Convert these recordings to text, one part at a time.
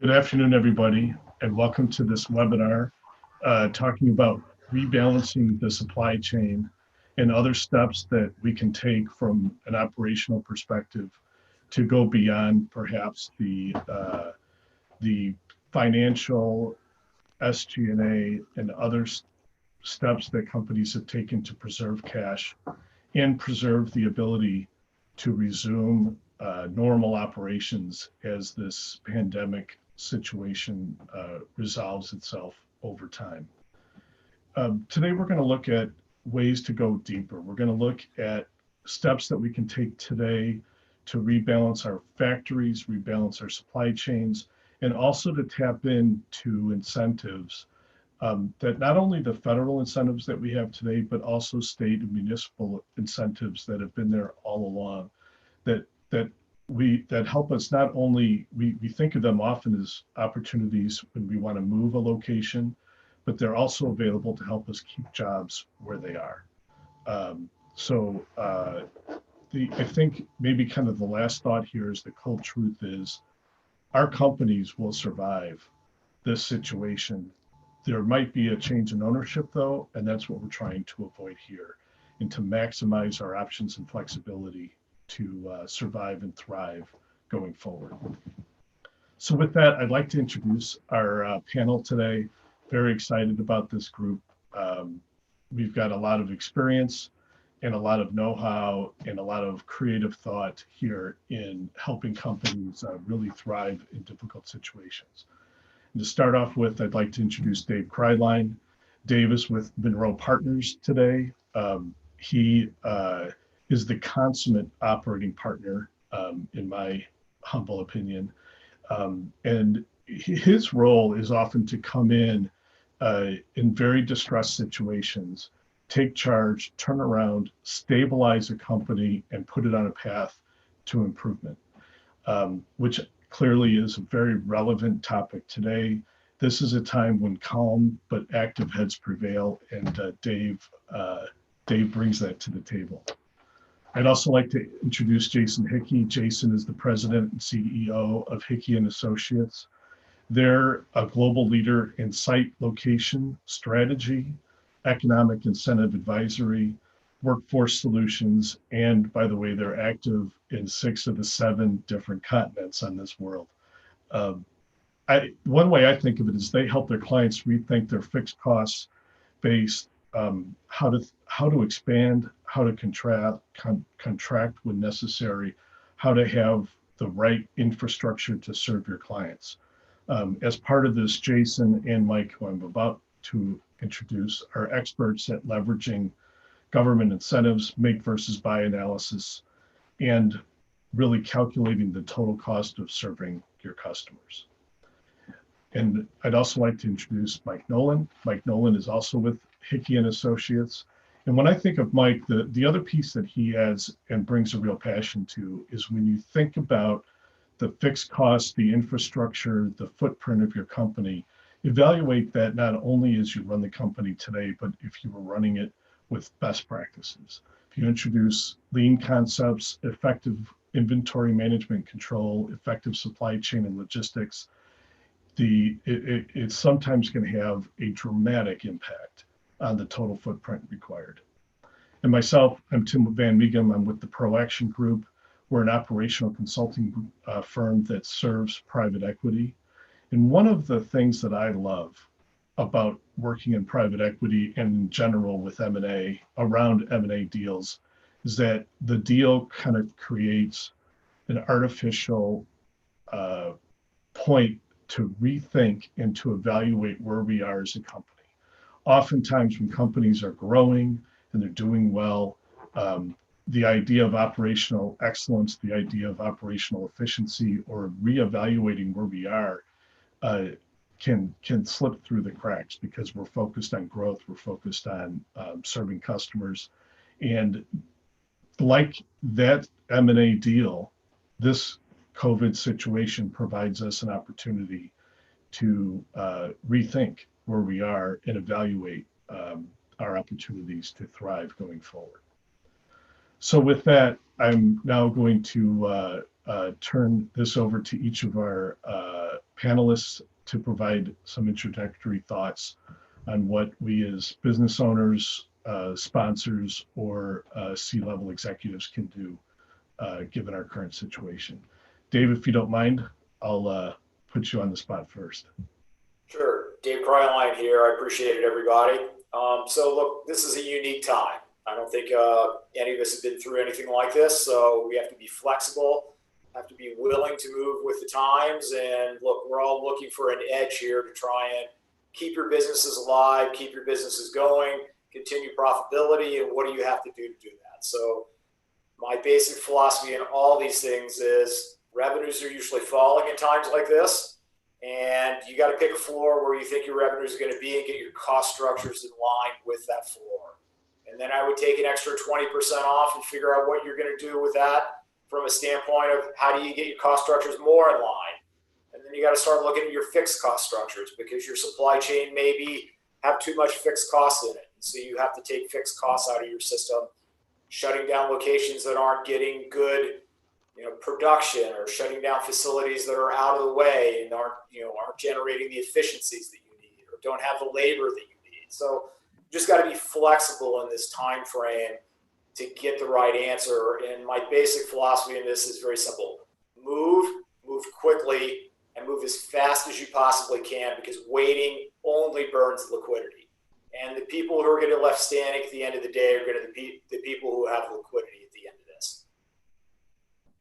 Good afternoon, everybody, and welcome to this webinar talking about rebalancing the supply chain and other steps that we can take from an operational perspective to go beyond perhaps the financial SG&A and other steps that companies have taken to preserve cash and preserve the ability to resume normal operations as this pandemic situation resolves itself over time. Today, we're going to look at ways to go deeper. We're going to look at steps that we can take today to rebalance our factories, rebalance our supply chains, and also to tap into incentives that not only the federal incentives that we have today, but also state and municipal incentives that have been there all along that help us not only we think of them often as opportunities when we want to move a location, but they're also available to help us keep jobs where they are. So I think maybe kind of the last thought here is the cold truth is our companies will survive this situation. There might be a change in ownership though, and that's what we're trying to avoid here, and to maximize our options and flexibility to survive and thrive going forward. So with that, I'd like to introduce our panel today. Very excited about this group. We've got a lot of experience and a lot of know-how and a lot of creative thought here in helping companies really thrive in difficult situations. And to start off with, I'd like to introduce Dave Kreidlein. Dave is with Monroe Partners today. He is the consummate operating partner, in my humble opinion. And his role is often to come in very distressed situations, take charge, turn around, stabilize a company, and put it on a path to improvement, which clearly is a very relevant topic today. This is a time when calm but active heads prevail, and Dave brings that to the table. I'd also like to introduce Jason Hickey. Jason is the president and CEO of Hickey and Associates. They're a global leader in site location strategy, economic incentive advisory, workforce solutions, and by the way, they're active in 6 of the 7 different continents on this world. One way I think of it is they help their clients rethink their fixed costs based how to expand, how to contract when necessary, how to have the right infrastructure to serve your clients. As part of this, Jason and Mike, who I'm about to introduce, are experts at leveraging government incentives, make versus buy analysis, and really calculating the total cost of serving your customers. And I'd also like to introduce Mike Nolan. Mike Nolan is also with Hickey and Associates. And when I think of Mike, the other piece that he adds and brings a real passion to is when you think about the fixed costs, the infrastructure, the footprint of your company, evaluate that not only as you run the company today, but if you were running it with best practices. If you introduce lean concepts, effective inventory management control, effective supply chain and logistics, it's sometimes going to have a dramatic impact on the total footprint required. And myself, I'm Tim Van Meegum. I'm with the ProAction Group. We're an operational consulting firm that serves private equity. And one of the things that I love about working in private equity and in general with M&A, around M&A deals, is that the deal kind of creates an artificial point to rethink and to evaluate where we are as a company. Oftentimes when companies are growing and they're doing well, the idea of operational excellence, the idea of operational efficiency, or reevaluating where we are can slip through the cracks because we're focused on growth, we're focused on serving customers. And like that M&A deal, this COVID situation provides us an opportunity to rethink where we are and evaluate our opportunities to thrive going forward. So with that, I'm now going to turn this over to each of our panelists to provide some introductory thoughts on what we as business owners, sponsors, or C-level executives can do given our current situation. Dave, if you don't mind, I'll put you on the spot first. Sure. Dave Kryline here. I appreciate it, everybody. So look, this is a unique time. I don't think any of us have been through anything like this, so we have to be flexible, have to be willing to move with the times. And look, we're all looking for an edge here to try and keep your businesses alive, keep your businesses going, continue profitability, and what do you have to do that? So my basic philosophy in all these things is revenues are usually falling in times like this, and you got to pick a floor where you think your revenues are going to be and get your cost structures in line with that floor. And then I would take an extra 20% off and figure out what you're going to do with that from a standpoint of how do you get your cost structures more in line. And then you got to start looking at your fixed cost structures because your supply chain maybe have too much fixed costs in it. So you have to take fixed costs out of your system, shutting down locations that aren't getting good production, or shutting down facilities that are out of the way and aren't generating the efficiencies that you need, or don't have the labor that you need. So you just got to be flexible in this time frame to get the right answer. And my basic philosophy in this is very simple: move quickly, and move as fast as you possibly can, because waiting only burns liquidity. And the people who are going to be left standing at the end of the day are going to be the people who have liquidity at the end of this.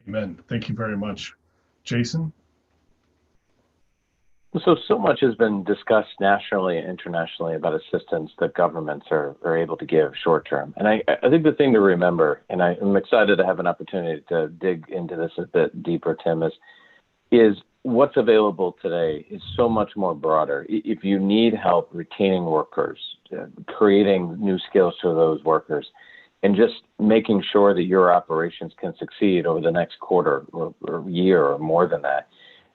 Amen. Thank you very much. Jason? So much has been discussed nationally and internationally about assistance that governments are able to give short term. And I think the thing to remember, and I'm excited to have an opportunity to dig into this a bit deeper, Tim, is what's available today is so much more broader. If you need help retaining workers, creating new skills for those workers, and just making sure that your operations can succeed over the next quarter or year or more than that,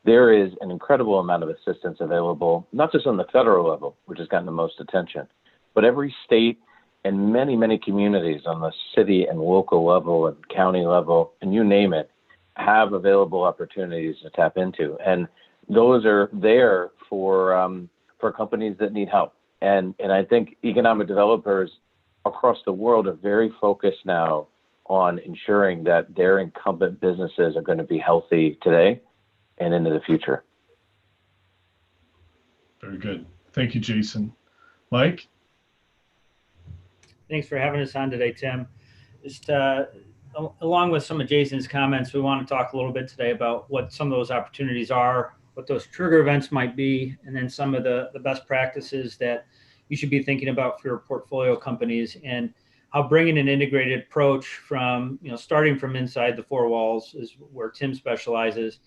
there is an incredible amount of assistance available, not just on the federal level, which has gotten the most attention, but every state and many, many communities on the city and local level and county level, and you name it, have available opportunities to tap into. And those are there for companies that need help. And I think economic developers across the world are very focused now on ensuring that their incumbent businesses are going to be healthy today and into the future. Very good. Thank you, Jason. Mike? Thanks for having us on today, Tim. Just along with some of Jason's comments, we want to talk a little bit today about what some of those opportunities are, what those trigger events might be, and then some of the best practices that you should be thinking about for your portfolio companies, and how bringing an integrated approach from, starting from inside the four walls is where Tim specializes,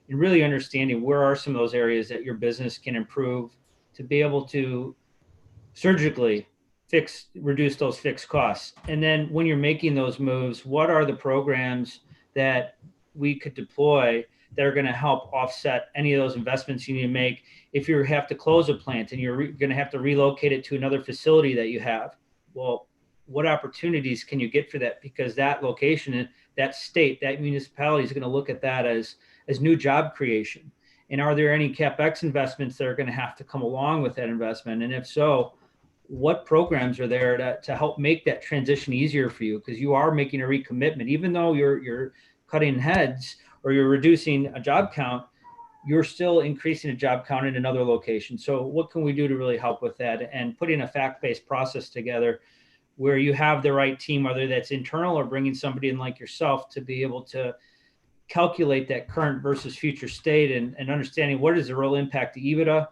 and really understanding where are some of those areas that your business can improve to be able to surgically reduce those fixed costs. And then when you're making those moves, what are the programs that we could deploy that are going to help offset any of those investments you need to make if you have to close a plant and you're going to have to relocate it to another facility that you have? Well, what opportunities can you get for that? Because that location, that state, that municipality is going to look at that as new job creation. And are there any CapEx investments that are going to have to come along with that investment? And if so, what programs are there to help make that transition easier for you? Because you are making a recommitment, even though you're cutting heads or you're reducing a job count, you're still increasing a job count in another location. So what can we do to really help with that? And putting a fact-based process together where you have the right team, whether that's internal or bringing somebody in like yourself to be able to calculate that current versus future state and understanding what is the real impact to EBITDA,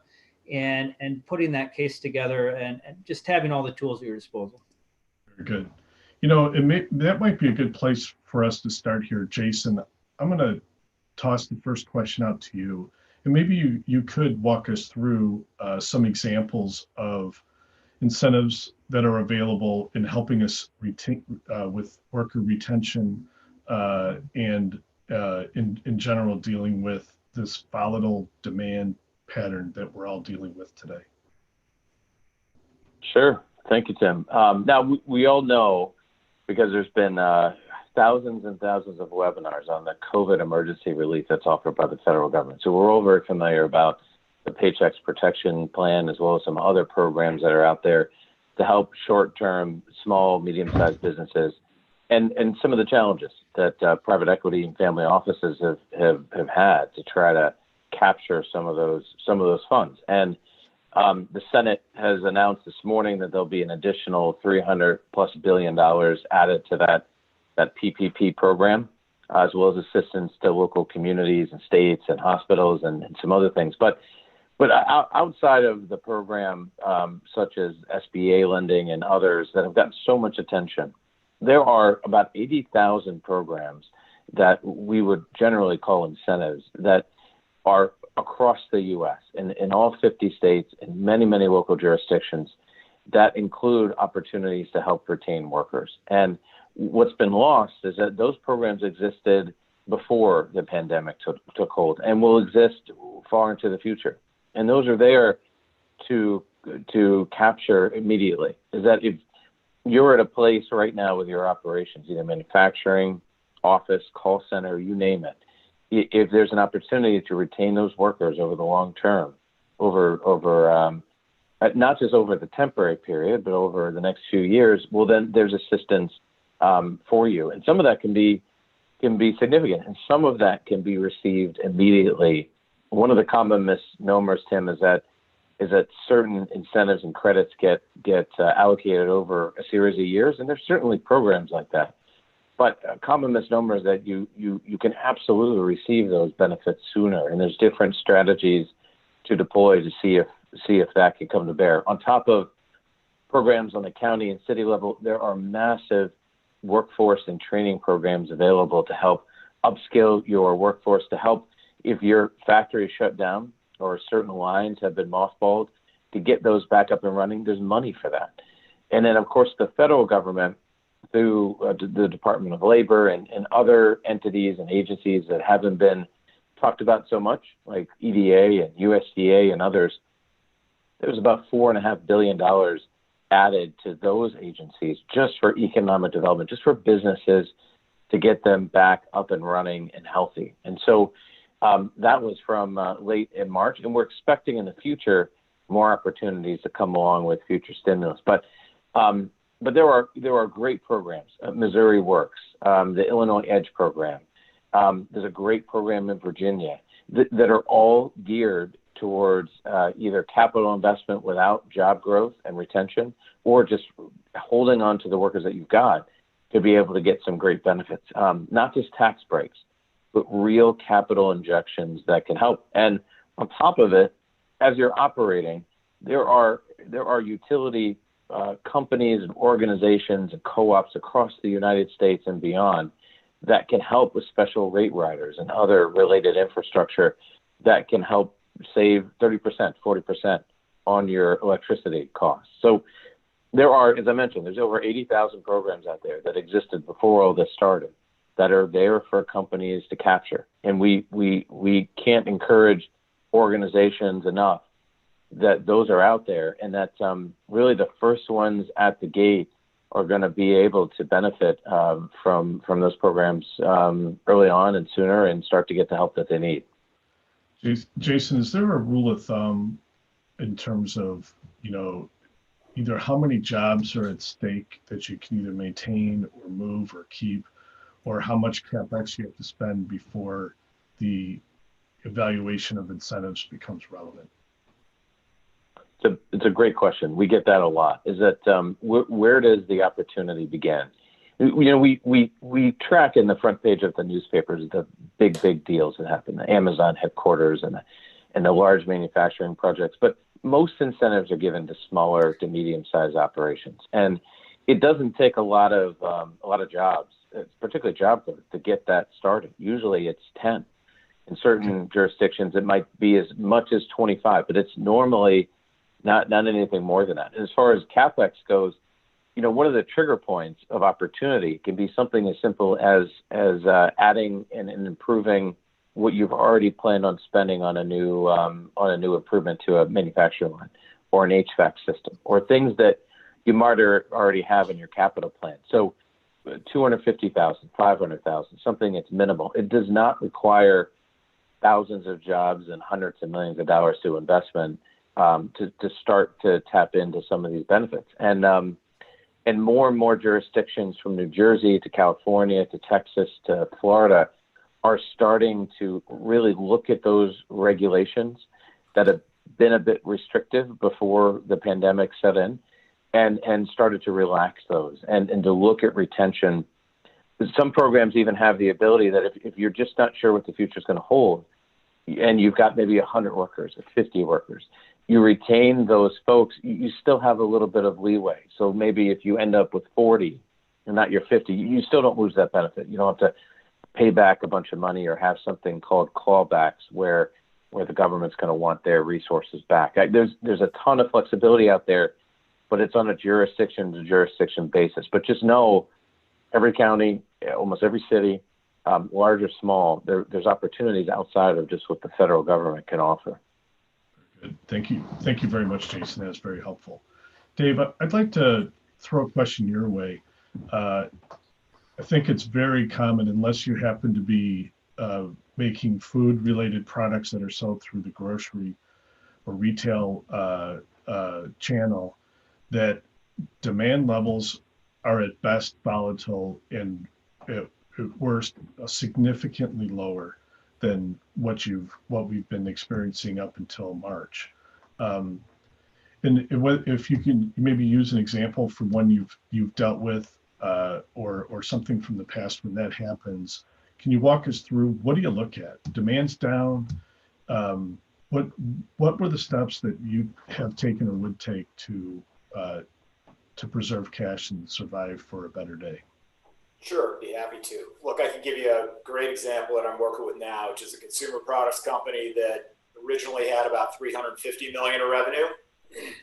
and putting that case together and just having all the tools at your disposal. Very good. That might be a good place for us to start here. Jason, I'm going to toss the first question out to you. And maybe you could walk us through some examples of incentives that are available in helping us with worker retention and in general dealing with this volatile demand pattern that we're all dealing with today. Sure. Thank you, Tim. Now, we all know, because there's been thousands and thousands of webinars on the COVID emergency relief that's offered by the federal government. So we're all very familiar about the Paycheck Protection Plan, as well as some other programs that are out there to help short-term, small, medium-sized businesses, and some of the challenges that private equity and family offices have had to try to capture some of those funds. And the Senate has announced this morning that there'll be an additional $300+ billion added to that PPP program, as well as assistance to local communities and states and hospitals and some other things. But outside of the program, such as SBA lending and others that have gotten so much attention, there are about 80,000 programs that we would generally call incentives that are across the U.S. in all 50 states, in many, many local jurisdictions that include opportunities to help retain workers. And what's been lost is that those programs existed before the pandemic took hold and will exist far into the future. And those are there to capture immediately. Is that if you're at a place right now with your operations, either manufacturing, office, call center, you name it, if there's an opportunity to retain those workers over the long term, over not just over the temporary period, but over the next few years, well, then there's assistance for you. And some of that can be significant, and some of that can be received immediately. One of the common misnomers, Tim, is that certain incentives and credits get allocated over a series of years, and there's certainly programs like that. But a common misnomer is that you can absolutely receive those benefits sooner, and there's different strategies to deploy to see if that can come to bear. On top of programs on the county and city level, there are massive workforce and training programs available to help upskill your workforce, to help if your factory is shut down or certain lines have been mothballed, to get those back up and running. There's money for that. And then, of course, the federal government, through the Department of Labor and other entities and agencies that haven't been talked about so much, like EDA and USDA and others, there's about $4.5 billion added to those agencies just for economic development, just for businesses to get them back up and running and healthy. And so that was from late in March, and we're expecting in the future more opportunities to come along with future stimulus. But there are great programs. Missouri Works, the Illinois Edge program. There's a great program in Virginia that are all geared towards either capital investment without job growth and retention, or just holding on to the workers that you've got to be able to get some great benefits, not just tax breaks, but real capital injections that can help. And on top of it, as you're operating, there are utility companies and organizations and co-ops across the United States and beyond that can help with special rate riders and other related infrastructure that can help save 30%, 40% on your electricity costs. So there are, as I mentioned, there's over 80,000 programs out there that existed before all this started that are there for companies to capture. And we can't encourage organizations enough that those are out there, and that really the first ones at the gate are going to be able to benefit from those programs early on and sooner, and start to get the help that they need. Jason, is there a rule of thumb in terms of, either how many jobs are at stake that you can either maintain or move or keep, or how much CapEx you have to spend before the evaluation of incentives becomes relevant? It's a great question. We get that a lot. Is that where does the opportunity begin? We track in the front page of the newspapers the big deals that happen, the Amazon headquarters and the large manufacturing projects. But most incentives are given to smaller to medium-sized operations, and it doesn't take a lot of jobs, particularly job growth, to get that started. Usually, it's 10. In certain jurisdictions, it might be as much as 25, but it's normally not anything more than that. And as far as CapEx goes, one of the trigger points of opportunity can be something as simple as adding and improving what you've already planned on spending on a new improvement to a manufacturing line or an HVAC system, or things that you might already have in your capital plan. So 250,000, 500,000, something that's minimal. It does not require thousands of jobs and hundreds of millions of dollars to investment to start to tap into some of these benefits. And more jurisdictions from New Jersey to California to Texas to Florida are starting to really look at those regulations that have been a bit restrictive before the pandemic set in and started to relax those and to look at retention. Some programs even have the ability that if you're just not sure what the future is going to hold and you've got maybe 100 workers or 50 workers, you retain those folks, you still have a little bit of leeway. So maybe if you end up with 40 and not your 50, you still don't lose that benefit. You don't have to pay back a bunch of money or have something called clawbacks where the government's going to want their resources back. There's a ton of flexibility out there, but it's on a jurisdiction to jurisdiction basis. But just know every county, almost every city, large or small, there's opportunities outside of just what the federal government can offer. Good. Thank you. Thank you very much, Jason. That's very helpful. Dave, I'd like to throw a question your way. I think it's very common, unless you happen to be making food-related products that are sold through the grocery or retail channel, that demand levels are at best volatile and at worst significantly lower than what we've been experiencing up until March. And if you can maybe use an example from one you've dealt with, or something from the past when that happens, can you walk us through what do you look at? Demand's down. What were the steps that you have taken or would take to preserve cash and survive for a better day? Sure, be happy to. Look, I can give you a great example that I'm working with now, which is a consumer products company that originally had about 350 million of revenue.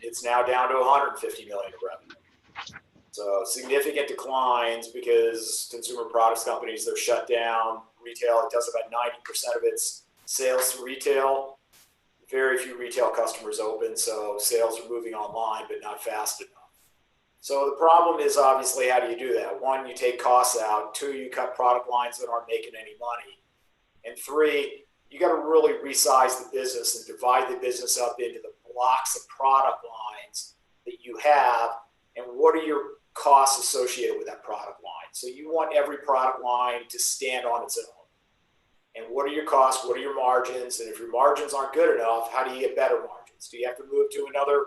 It's now down to 150 million of revenue. So significant declines because consumer products companies, they're shut down. Retail, it does about 90% of its sales to retail. Very few retail customers open, so sales are moving online, but not fast enough. So the problem is obviously, how do you do that? One, you take costs out. Two, you cut product lines that aren't making any money. And three, you got to really resize the business and divide the business up into the blocks of product lines that you have, and what are your costs associated with that product line. So you want every product line to stand on its own. And what are your costs? What are your margins? And if your margins aren't good enough, how do you get better margins? Do you have to move to another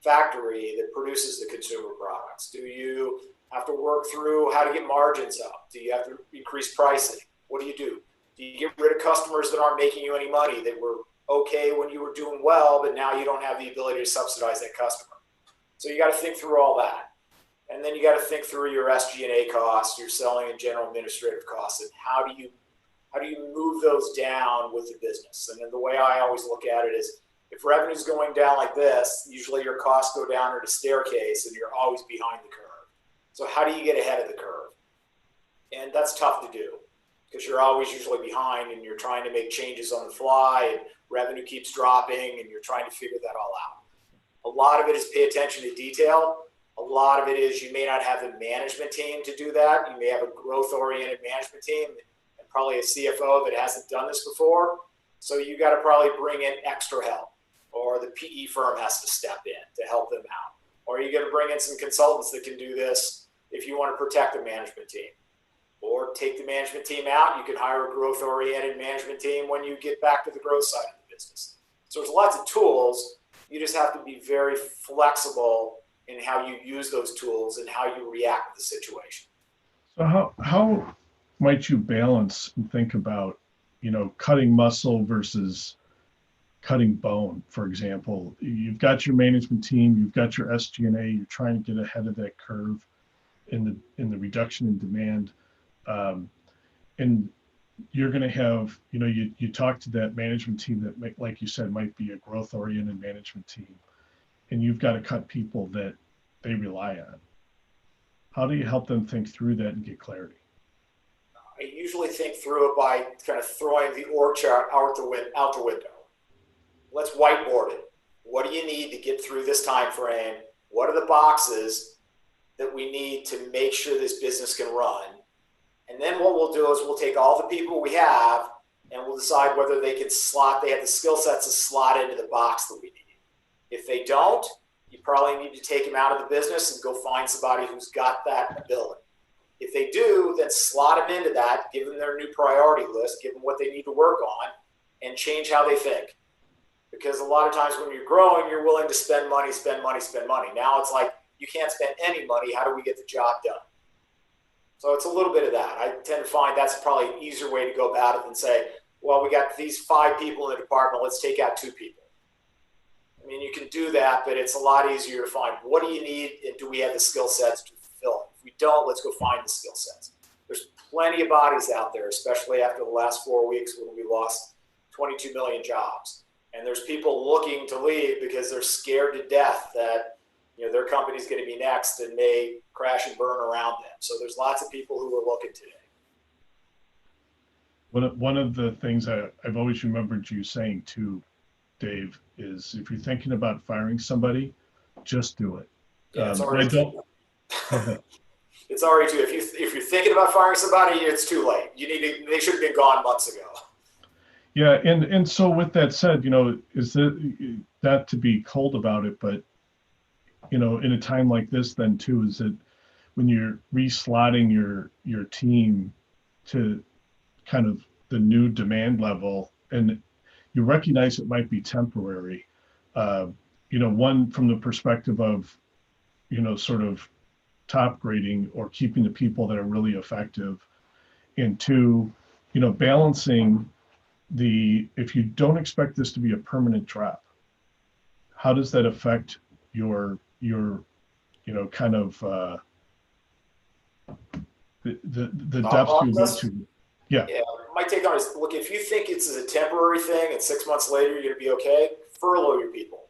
factory that produces the consumer products? Do you have to work through how to get margins up? Do you have to increase pricing? What do? Do you get rid of customers that aren't making you any money, that were okay when you were doing well, but now you don't have the ability to subsidize that customer? So you got to think through all that. And then you got to think through your SG&A costs, your selling and general administrative costs, and how do you move those down with the business? And then the way I always look at it is, if revenue's going down like this, usually your costs go down at a staircase and you're always behind the curve. So how do you get ahead of the curve? And that's tough to do because you're always usually behind and you're trying to make changes on the fly and revenue keeps dropping and you're trying to figure that all out. A lot of it is pay attention to detail. A lot of it is you may not have the management team to do that. You may have a growth-oriented management team and probably a CFO that hasn't done this before. So you got to probably bring in extra help, or the PE firm has to step in to help them out. Or you got to bring in some consultants that can do this if you want to protect the management team. Or take the management team out. You can hire a growth-oriented management team when you get back to the growth side of the business. So there's lots of tools. You just have to be very flexible in how you use those tools and how you react to the situation. So how might you balance and think about, cutting muscle versus cutting bone? For example, you've got your management team, you've got your SG&A, you're trying to get ahead of that curve in the reduction in demand. And you're going to have, you talk to that management team that, like you said, might be a growth-oriented management team, and you've got to cut people that they rely on. How do you help them think through that and get clarity? I usually think through it by kind of throwing the org chart out the window. Let's whiteboard it. What do you need to get through this time frame? What are the boxes that we need to make sure this business can run. And then what we'll do is we'll take all the people we have and we'll decide whether they can they have the skill sets to slot into the box that we need. If they don't, you probably need to take them out of the business and go find somebody who's got that ability. If they do, then slot them into that, give them their new priority list, give them what they need to work on, and change how they think. Because a lot of times when you're growing, you're willing to spend money, spend money, spend money. Now it's like, you can't spend any money. How do we get the job done? So it's a little bit of that. I tend to find that's probably an easier way to go about it than say, well, we got these 5 people in the department, let's take out 2 people. I mean, you can do that, but it's a lot easier to find what do you need and do we have the skill sets to fulfill it? If we don't, let's go find the skill sets. There's plenty of bodies out there, especially after the last 4 weeks when we lost 22 million jobs. And there's people looking to leave because they're scared to death that their company's going to be next and may crash and burn around them. So there's lots of people who are looking today. One of the things I've always remembered you saying too, Dave, is if you're thinking about firing somebody, just do it. Yeah, it's I already don't. It's already too. If you're thinking about firing somebody, it's too late. They should have been gone months ago. Yeah, and so with that said, is that to be cold about it, but in a time like this, then too, is it when you're reslotting your team to kind of the new demand level, and you recognize it might be temporary. One from the perspective of, sort of top grading or keeping the people that are really effective, and 2, balancing if you don't expect this to be a permanent drop, how does that affect your kind of the depth you go to? Yeah. My take on it is, look, if you think it's a temporary thing and 6 months later you're going to be okay, furlough your people.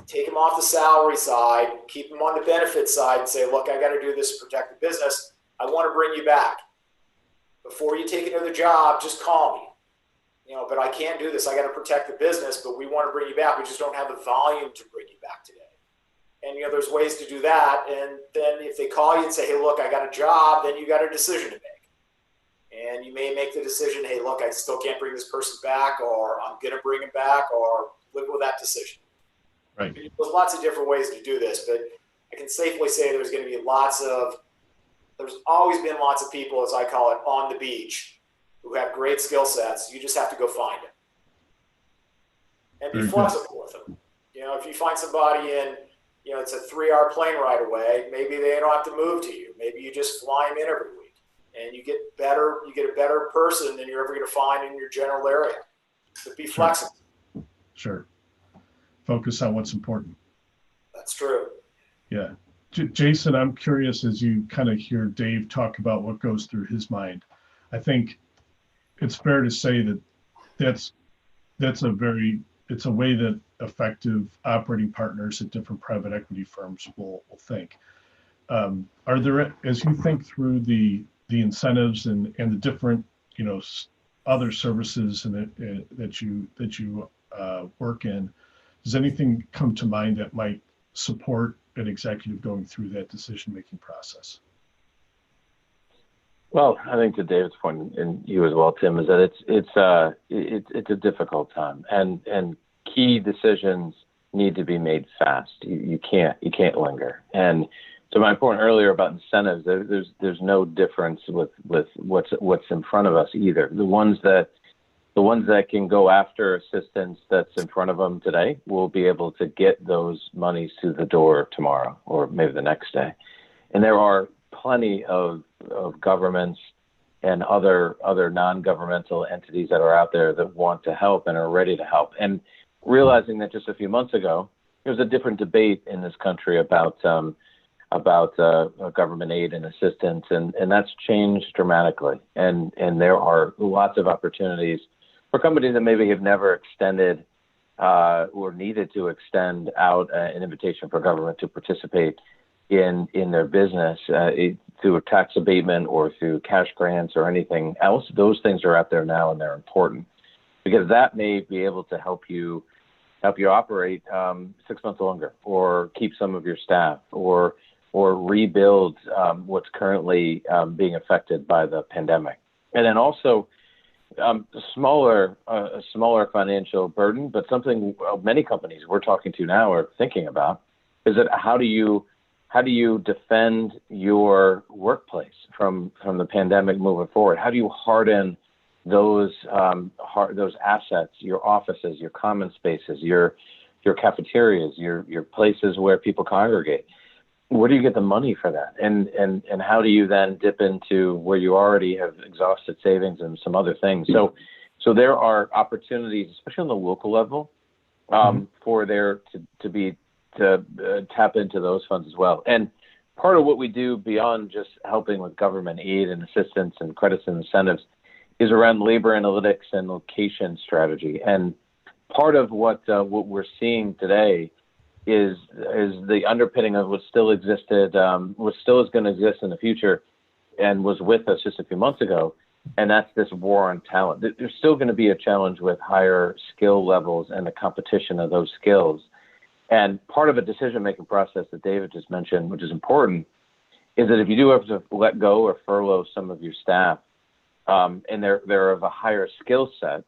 Take them off the salary side, keep them on the benefit side and say, look, I got to do this to protect the business. I want to bring you back. Before you take another job, just call me. But I can't do this. I got to protect the business, but we want to bring you back. We just don't have the volume to bring you back today. And, there's ways to do that. And then if they call you and say, hey, look, I got a job, then you got a decision to make. And you may make the decision, hey, look, I still can't bring this person back, or I'm going to bring him back, or live with that decision. Right. There's lots of different ways to do this, but I can safely say there's going to be there's always been lots of people, as I call it, on the beach who have great skill sets. You just have to go find them. And be flexible with them. If you find somebody in, it's a 3-hour plane ride away, maybe they don't have to move to you. Maybe you just fly them in every week. And you get a better person than you're ever going to find in your general area. But be flexible. Sure. Focus on what's important. That's true. Yeah. Jason, I'm curious, as you kind of hear Dave talk about what goes through his mind. I think it's fair to say that it's a way that effective operating partners at different private equity firms will think. Are there, as you think through the incentives and the different other services and that you work in, does anything come to mind that might support an executive going through that decision-making process? Well, I think to David's point, and you as well, Tim, is that it's a difficult time, and key decisions need to be made fast. You can't linger. And to my point earlier about incentives, there's no difference with what's in front of us either. The ones that can go after assistance that's in front of them today will be able to get those monies to the door tomorrow or maybe the next day. And there are plenty of governments and other non-governmental entities that are out there that want to help and are ready to help. And realizing that just a few months ago, there was a different debate in this country about government aid and assistance, and that's changed dramatically. And there are lots of opportunities for companies that maybe have never extended or needed to extend out an invitation for government to participate in their business through a tax abatement or through cash grants or anything else. Those things are out there now, and they're important because that may be able to help you operate 6 months longer, or keep some of your staff, or or rebuild what's currently being affected by the pandemic. And then also a smaller financial burden, but something many companies we're talking to now are thinking about is that how do you defend your workplace from the pandemic moving forward? How do you harden those assets, your offices, your common spaces, your cafeterias, your places where people congregate? Where do you get the money for that? And how do you then dip into where you already have exhausted savings and some other things? So there are opportunities, especially on the local level, for there to tap into those funds as well. And part of what we do beyond just helping with government aid and assistance and credits and incentives is around labor analytics and location strategy. And part of what we're seeing today is the underpinning of what still existed, what still is going to exist in the future, and was with us just a few months ago, and that's this war on talent. There's still going to be a challenge with higher skill levels and the competition of those skills. And part of a decision-making process that David just mentioned, which is important, is that if you do have to let go or furlough some of your staff, and they're of a higher skill set,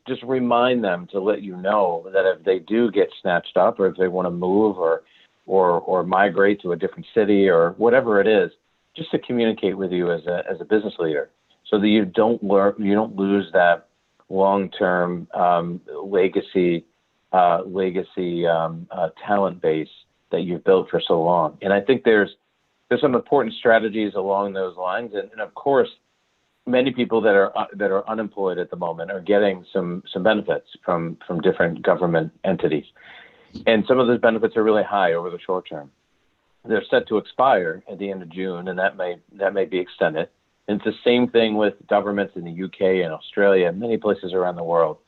just remind them to let you know that if they do get snatched up, or if they want to move or migrate to a different city or whatever it is, just to communicate with you as a business leader, so that you don't lose that long-term legacy talent base that you've built for so long. And I think there's some important strategies along those lines, and of course, many people that are unemployed at the moment are getting some benefits from different government entities, and some of those benefits are really high over the short term. They're set to expire at the end of June, and that may be extended. And it's the same thing with governments in the UK and Australia and many places around the world.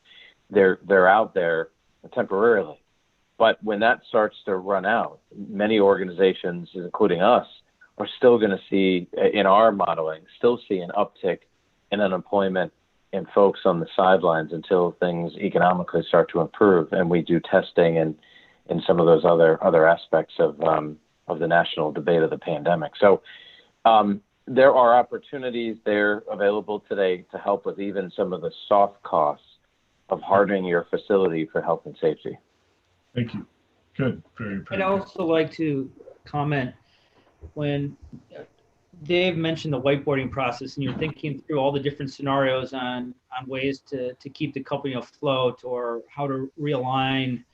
They're out there temporarily, but when that starts to run out, many organizations, including us, are still going to see, in our modeling, an uptick in unemployment and folks on the sidelines until things economically start to improve, and we do testing and some of those other aspects of the national debate of the pandemic. So there are opportunities there available today to help with even some of the soft costs of hardening your facility for health and safety. Thank you. Good. Very I'd good. also like to comment when Dave mentioned the whiteboarding process, and you're thinking through all the different scenarios on ways to keep the company afloat, or how to realign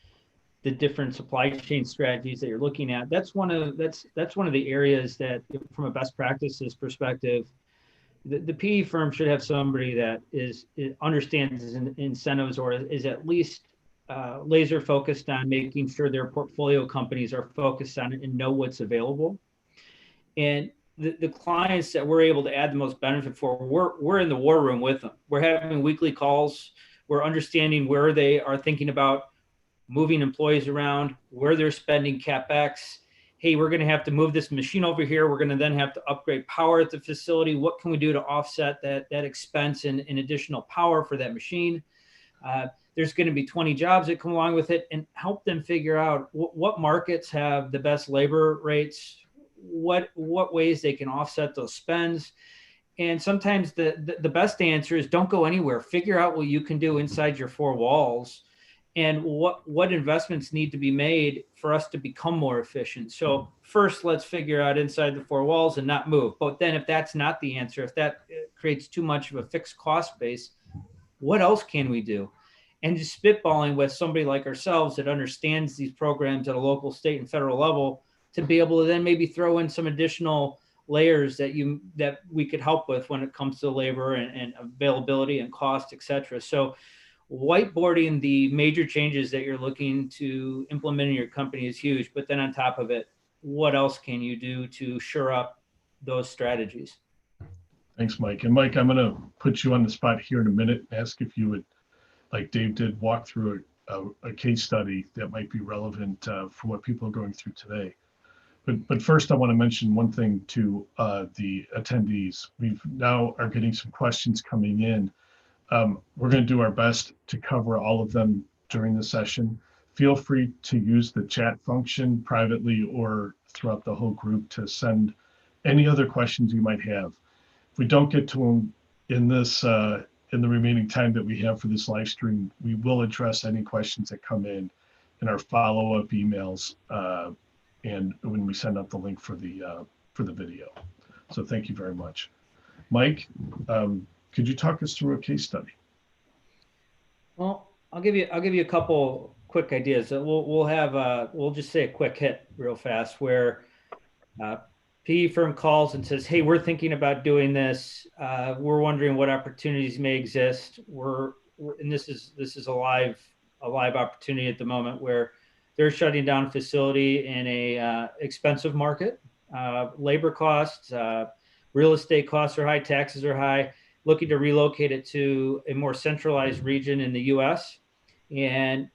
the different supply chain strategies that you're looking at. That's one of the areas that, from a best practices perspective, the PE firm should have somebody that understands incentives, or is at least laser focused on making sure their portfolio companies are focused on it and know what's available. And the clients that we're able to add the most benefit for, we're in the war room with them. We're having weekly calls. We're understanding where they are thinking about moving employees around, where they're spending CapEx. Hey, we're going to have to move this machine over here. We're going to then have to upgrade power at the facility. What can we do to offset that expense and additional power for that machine? There's going to be 20 jobs that come along with it, and help them figure out what markets have the best labor rates, what ways they can offset those spends. And sometimes the best answer is don't go anywhere. Figure out what you can do inside your four walls, and what investments need to be made for us to become more efficient. So first, let's figure out inside the four walls and not move. But then if that's not the answer, if that creates too much of a fixed cost base, what else can we do? And just spitballing with somebody like ourselves that understands these programs at a local, state, and federal level, to be able to then maybe throw in some additional layers that we could help with when it comes to labor and availability and cost, et cetera. So whiteboarding the major changes that you're looking to implement in your company is huge. But then on top of it, what else can you do to shore up those strategies? Thanks, Mike. And Mike, I'm going to put you on the spot here in a minute and ask if you would, like Dave did, walk through a case study that might be relevant for what people are going through today. But first, I want to mention one thing to the attendees. We now are getting some questions coming in. We're going to do our best to cover all of them during the session. feel free to use the chat function privately or throughout the whole group to send any other questions you might have. If we don't get to them in in the remaining time that we have for this live stream, we will address any questions that come in our follow-up emails and when we send out the link for the video. So thank you very much. Mike, could you talk us through a case study? Well, I'll give you a couple quick ideas. We'll just say a quick hit real fast where PE firm calls and says, "Hey, we're thinking about doing this. We're wondering what opportunities may exist." And this is a live opportunity at the moment where they're shutting down a facility in a expensive market. Labor costs, real estate costs are high, taxes are high. Looking to relocate it to a more centralized region in the U.S. And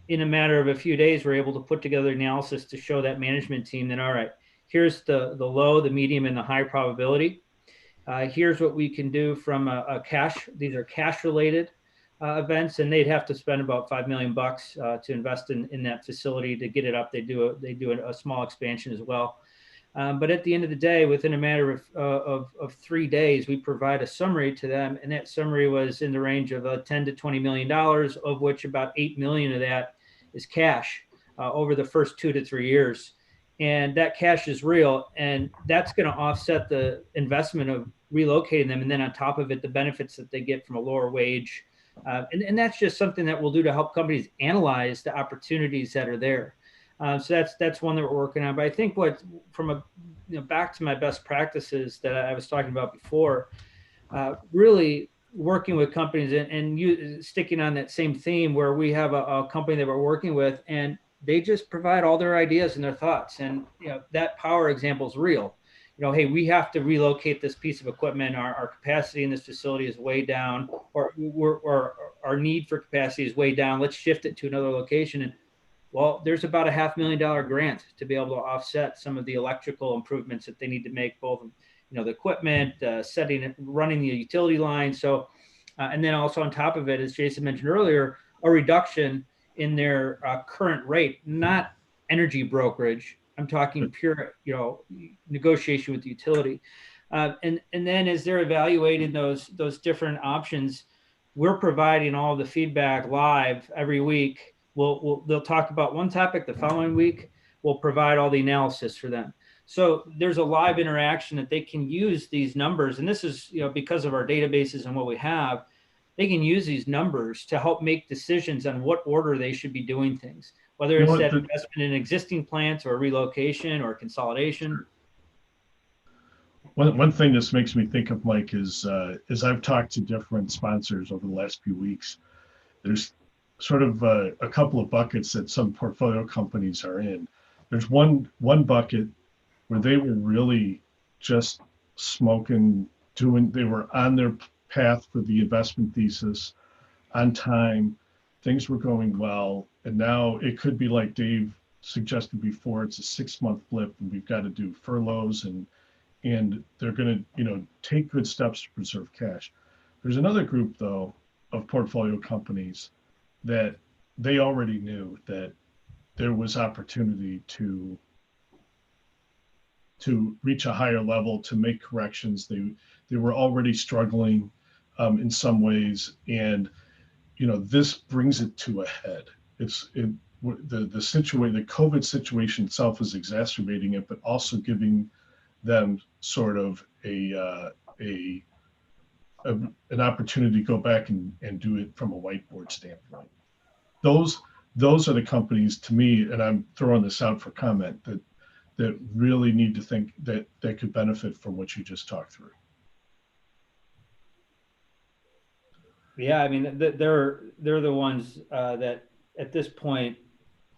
in a matter of a few days, we're able to put together analysis to show that management team that, all right, here's the low, the medium, and the high probability. Here's what we can do from a cash. These are cash related events, and they'd have to spend about $5 million to invest in that facility to get it up. They do a small expansion as well. But at the end of the day, within a matter of 3 days, we provide a summary to them, and that summary was in the range of $10 to $20 million, of which about $8 million of that is cash over the first 2 to 3 years. And that cash is real, and that's going to offset the investment of relocating them. And then on top of it, the benefits that they get from a lower wage. And that's just something that we'll do to help companies analyze the opportunities that are there. So that's one that we're working on. But I think back to my best practices that I was talking about before, really working with companies and sticking on that same theme where we have a company that we're working with and they just provide all their ideas and their thoughts. And that power example is real. Hey, we have to relocate this piece of equipment. Our capacity in this facility is way down, or our need for capacity is way down. Let's shift it to another location. And well, there's about a $500,000 grant to be able to offset some of the electrical improvements that they need to make, both the equipment, running the utility line. So, and then also on top of it, as Jason mentioned earlier, a reduction in their current rate, not energy brokerage. I'm talking pure, negotiation with the utility. And then as they're evaluating those different options, we're providing all the feedback live every week. They'll talk about one topic. The following week, we'll provide all the analysis for them. So there's a live interaction that they can use these numbers. And this is, because of our databases and what we have, they can use these numbers to help make decisions on what order they should be doing things, whether it's that investment in existing plants or relocation or consolidation. One thing this makes me think of, Mike, is as I've talked to different sponsors over the last few weeks, there's sort of a couple of buckets that some portfolio companies are in. There's one bucket where they were really just smoking, they were on their path for the investment thesis, on time, things were going well, and now it could be like Dave suggested before, it's a 6-month blip and we've got to do furloughs and they're going to take good steps to preserve cash. There's another group though of portfolio companies that they already knew that there was opportunity to reach a higher level, to make corrections. They were already struggling in some ways, and this brings it to a head. The COVID situation itself is exacerbating it, but also giving them sort of an opportunity to go back and do it from a whiteboard standpoint. Those are the companies, to me, and I'm throwing this out for comment, that really need to think that could benefit from what you just talked through. Yeah, I mean, they're the ones that at this point,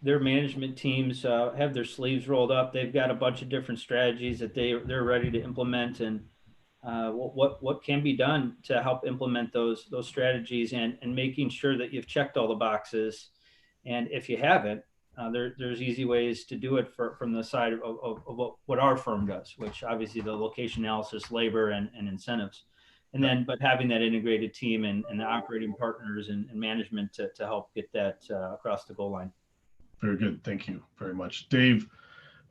their management teams have their sleeves rolled up. They've got a bunch of different strategies that they're ready to implement, and what can be done to help implement those strategies and making sure that you've checked all the boxes. And if you haven't, there's easy ways to do it from the side of what our firm does, which obviously the location analysis, labor, and incentives. And then, but having that integrated team and the operating partners and management to help get that across the goal line. Very good. Thank you very much. Dave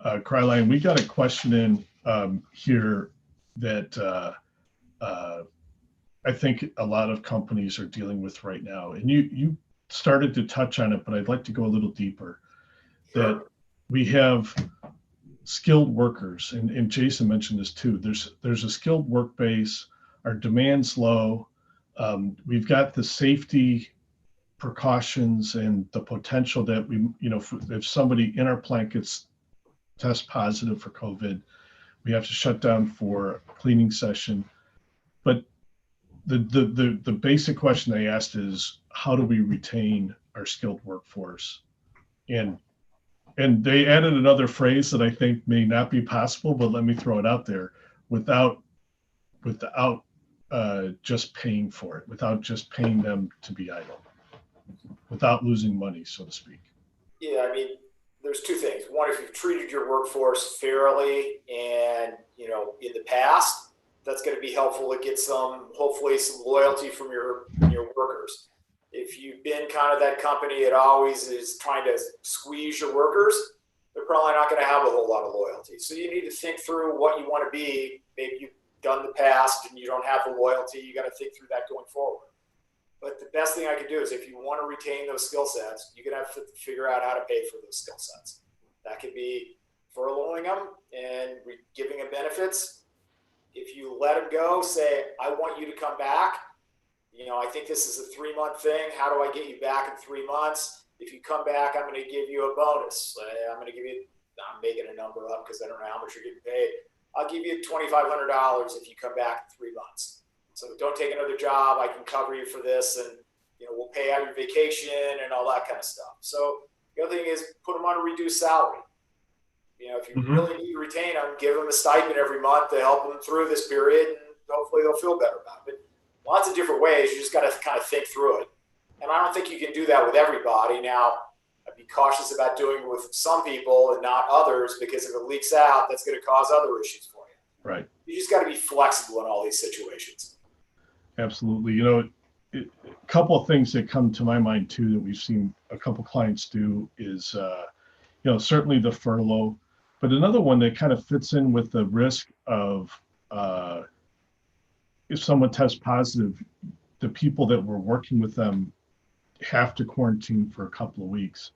Kryline, we got a question in here that I think a lot of companies are dealing with right now. And you started to touch on it, but I'd like to go a little deeper. That we have skilled workers, and Jason mentioned this too. There's a skilled work base. Our demand's low. We've got the safety precautions and the potential that we, if somebody in our plant gets test positive for COVID, we have to shut down for a cleaning session. But the basic question they asked is, how do we retain our skilled workforce? And they added another phrase that I think may not be possible, but let me throw it out there: without just paying for it, without just paying them to be idle, without losing money, so to speak. Yeah, I mean, there's two things. One, if you've treated your workforce fairly and, in the past, that's going to be helpful to get hopefully some loyalty from your workers. If you've been kind of that company that always is trying to squeeze your workers, they're probably not going to have a whole lot of loyalty. So you need to think through what you want to be. Maybe you've done the past and you don't have the loyalty. You got to think through that going forward. But the best thing I can do is, if you want to retain those skill sets, you're going to have to figure out how to pay for those skill sets. That could be furloughing them and giving them benefits. If you let them go, say, I want you to come back. I think this is a 3-month thing. How do I get you back in 3 months? If you come back, I'm going to give you a bonus. I'm making a number up because I don't know how much you're getting paid. I'll give you $2,500 if you come back in 3 months. So don't take another job. I can cover you for this, and we'll pay out your vacation and all that kind of stuff. So the other thing is, put them on a reduced salary. If you really need to retain them, give them a stipend every month to help them through this period, and hopefully they'll feel better about it. But lots of different ways. You just got to kind of think through it. And I don't think you can do that with everybody. Now, I'd be cautious about doing it with some people and not others, because if it leaks out, that's going to cause other issues for you. Right. You just got to be flexible in all these situations. Absolutely. A couple of things that come to my mind too that we've seen a couple clients do is, certainly the furlough, but another one that kind of fits in with the risk of if someone tests positive, the people that were working with them have to quarantine for a couple of weeks.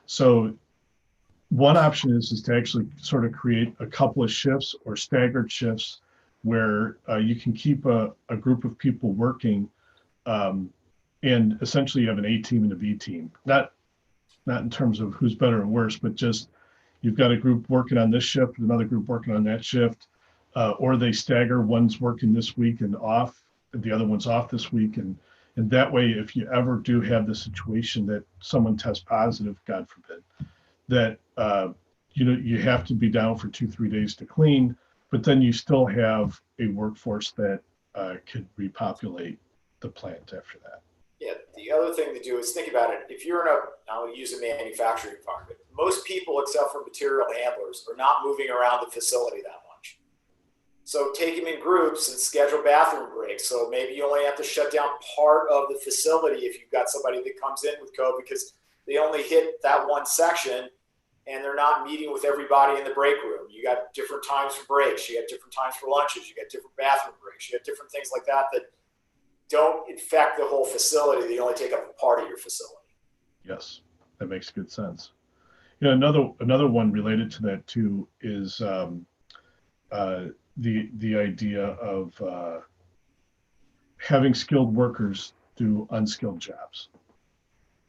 So one option is to actually sort of create a couple of shifts or staggered shifts where you can keep a group of people working, and essentially you have an A team and a B team. Not in terms of who's better and worse, but just you've got a group working on this shift, another group working on that shift, or they stagger. One's working this week and off, and the other one's off this week, and that way, if you ever do have the situation that someone tests positive, God forbid, that you have to be down for 2-3 days to clean, but then you still have a workforce that could repopulate the plant after that. Yeah, the other thing to do is think about it. If you're I'll use a manufacturing environment, most people, except for material handlers, are not moving around the facility that much. So take them in groups and schedule bathroom breaks. So maybe you only have to shut down part of the facility if you've got somebody that comes in with COVID, because they only hit that one section and they're not meeting with everybody in the break room. You got different times for breaks. You got different times for lunches. You got different bathroom breaks. You got different things like that don't infect the whole facility. They only take up a part of your facility. Yes, that makes good sense. Another one related to that too is the idea of having skilled workers do unskilled jobs.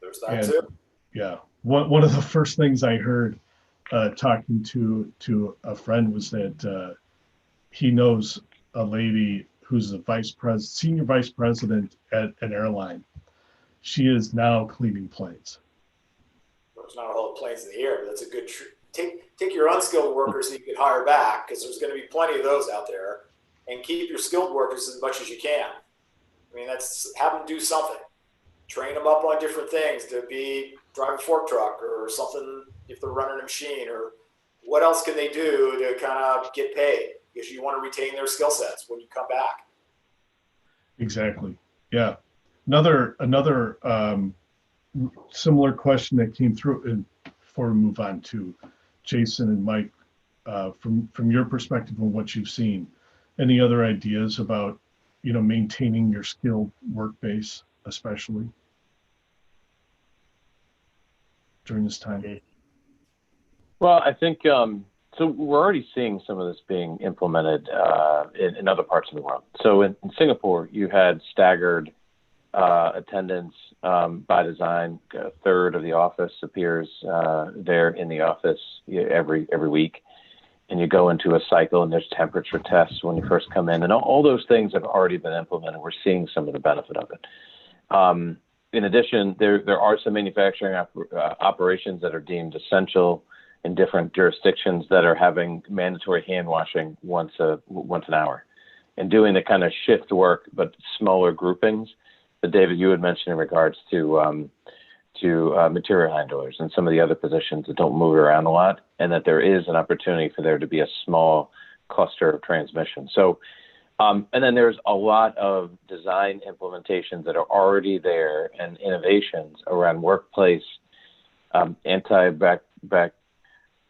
There's that too. Yeah, one of the first things I heard talking to a friend was that he knows a lady who's the senior vice president at an airline. She is now cleaning planes. There's not a whole planes in the air, but that's a good take your unskilled workers that you could hire back, because there's going to be plenty of those out there, and keep your skilled workers as much as you can. I mean, have them do something. Train them up on different things to drive a fork truck or something if they're running a machine, or what else can they do to kind of get paid, because you want to retain their skill sets when you come back. Exactly. Yeah. Another similar question that came through, and before we move on to Jason and Mike, from your perspective and what you've seen, any other ideas about, maintaining your skilled work base, especially during this time? Well, I think so. We're already seeing some of this being implemented in other parts of the world. So in Singapore, you had staggered attendance by design. A third of the office appears there in the office every week, and you go into a cycle, and there's temperature tests when you first come in, and all those things have already been implemented. We're seeing some of the benefit of it. In addition, there are some manufacturing operations that are deemed essential in different jurisdictions that are having mandatory hand washing once an hour, and doing the kind of shift work but smaller groupings that David, you had mentioned in regards to material handlers and some of the other positions that don't move around a lot, and that there is an opportunity for there to be a small cluster of transmission. So, and then there's a lot of design implementations that are already there and innovations around workplace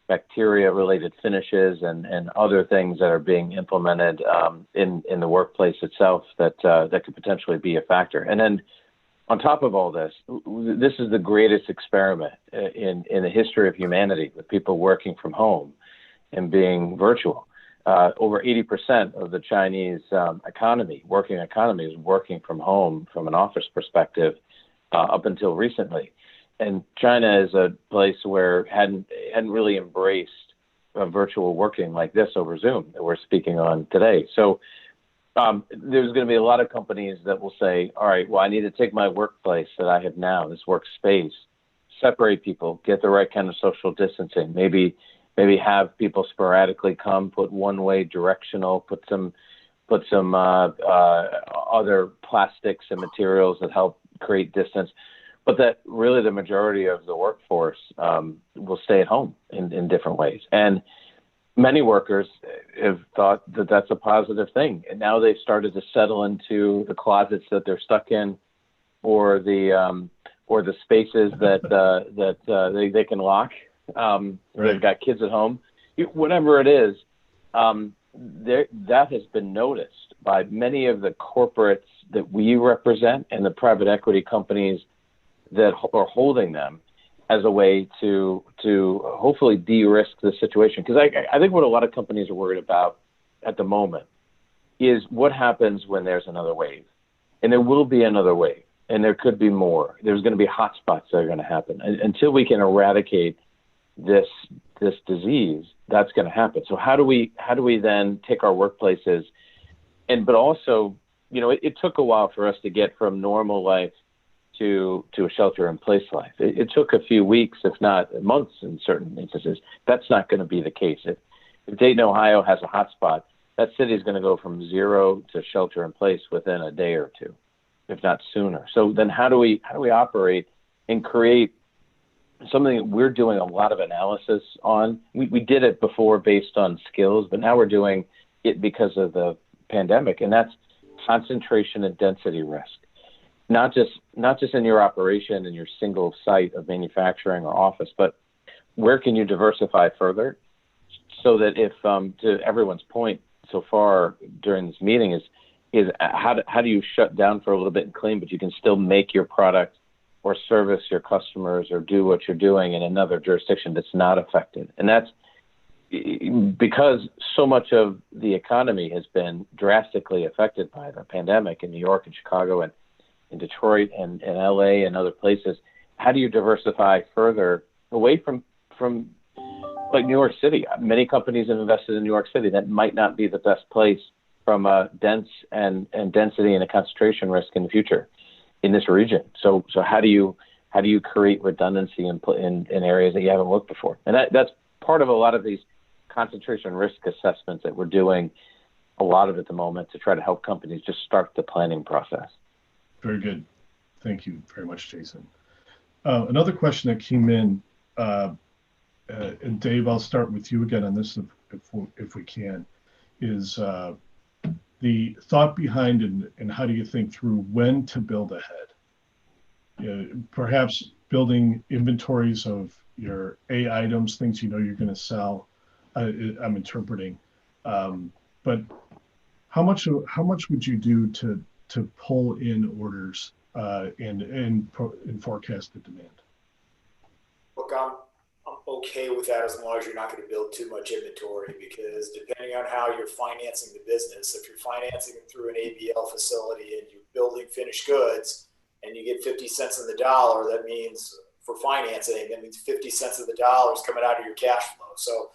bacteria-related finishes and other things that are being implemented in the workplace itself that could potentially be a factor. And then on top of all this, this is the greatest experiment in the history of humanity, with people working from home and being virtual. Over 80% of the Chinese working economy is working from home from an office perspective up until recently. And China is a place where hadn't really embraced virtual working like this over Zoom that we're speaking on today. So there's going to be a lot of companies that will say, all right, well, I need to take my workplace that I have now, this workspace, separate people, get the right kind of social distancing, maybe have people sporadically come, put one-way directional, put some other plastics and materials that help create distance. But that really the majority of the workforce will stay at home in different ways. And many workers have thought that that's a positive thing. And now they've started to settle into the closets that they're stuck in, or the spaces that they can lock. Right. They've got kids at home. Whatever it is, that has been noticed by many of the corporates that we represent and the private equity companies that are holding them, as a way to hopefully de-risk the situation. Because I think what a lot of companies are worried about at the moment is what happens when there's another wave. And there will be another wave, and there could be more. There's going to be hotspots that are going to happen. Until we can eradicate this disease, that's going to happen. So how do we then take our workplaces, but also, it took a while for us to get from normal life to a shelter-in-place life. It took a few weeks, if not months in certain instances. That's not going to be the case. If Dayton, Ohio has a hotspot, that city is going to go from 0 to shelter-in-place within a day or two, if not sooner. So then how do we operate and create something that we're doing a lot of analysis on? We did it before based on skills, but now we're doing it because of the pandemic, and that's concentration and density risk. Not just in your operation and your single site of manufacturing or office, but where can you diversify further, so that if to everyone's point so far during this meeting is how do you shut down for a little bit and clean, but you can still make your product or service your customers or do what you're doing in another jurisdiction that's not affected. And that's because so much of the economy has been drastically affected by the pandemic in New York and Chicago and in Detroit and LA and other places. How do you diversify further away from like New York City? Many companies have invested in New York City. That might not be the best place from a dense and density and a concentration risk in the future in this region. So how do you create redundancy in areas that you haven't looked before? And that's part of a lot of these concentration risk assessments that we're doing a lot of at the moment to try to help companies just start the planning process. Very good. Thank you very much, Jason. Another question that came in, and Dave, I'll start with you again on this if we can, is the thought behind and how do you think through when to build ahead? Perhaps building inventories of your A items, things you know you're going to sell. I'm interpreting, but how much would you do to pull in orders and forecast the demand? Look, I'm okay with that as long as you're not going to build too much inventory, because depending on how you're financing the business, if you're financing it through an ABL facility and you're building finished goods and you get 50 cents on the dollar, that means for financing, that means 50 cents of the dollar is coming out of your cash flow. So